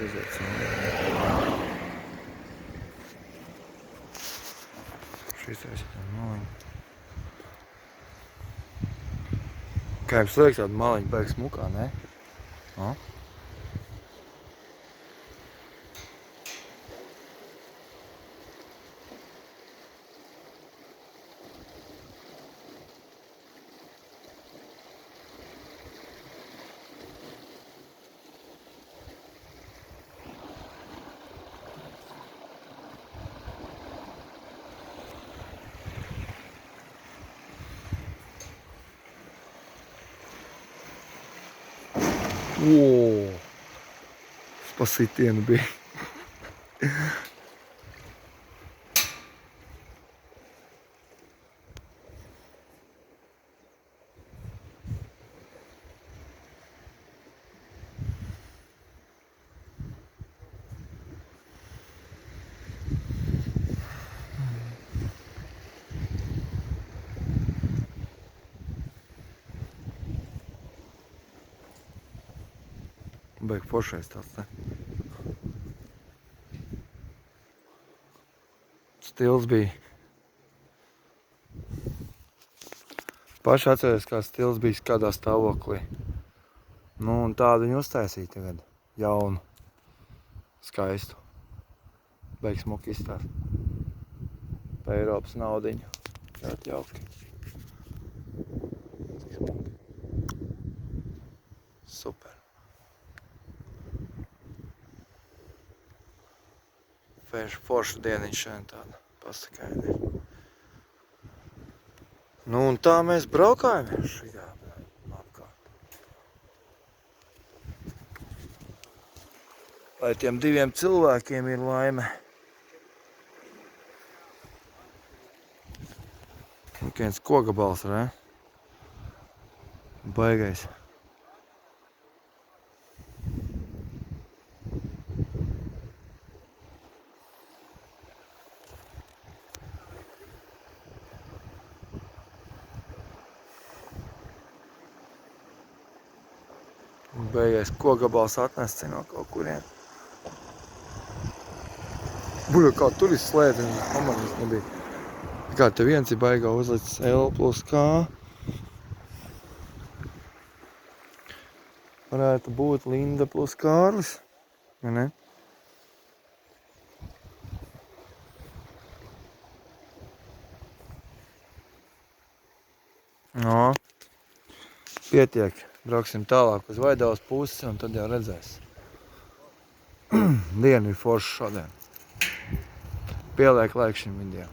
stabilizēts. Šis taisīt maliņu. Kā jums liekas, tāda maliņa baigs smukā, ne? O? О, spasitienu bija. Baigi foršais tāds, ne? Stils bija. Paši atceries, kā stils bija kādā stāvoklī. Nu, un tādu viņu uztaisīja tagad. Jaunu. Skaistu. Baigi smuki izstāst. Pa Eiropas naudiņu. Ļoti jauki. Super. Forša dieniņš šeit tāda pasakaini. Nu, un tā mēs braukājamies šajā apkārt. Lai tiem 2 cilvēkiem ir laime. Un viens kokabals, re? Baigais. Beigais kokabals atnests no kaut kurien. Buļa, kā tur ir slēdzenis, pamanis nebija. Kā te viens ir baigā uzlicis L plus K. Varētu būt Linda plus Kārlis, vai ne? No. Pietiek. Brauksim tālāk uz Vaidavas pusi un tad jau redzēs. Diena ir forša šodien. Pieliek laiku šim video.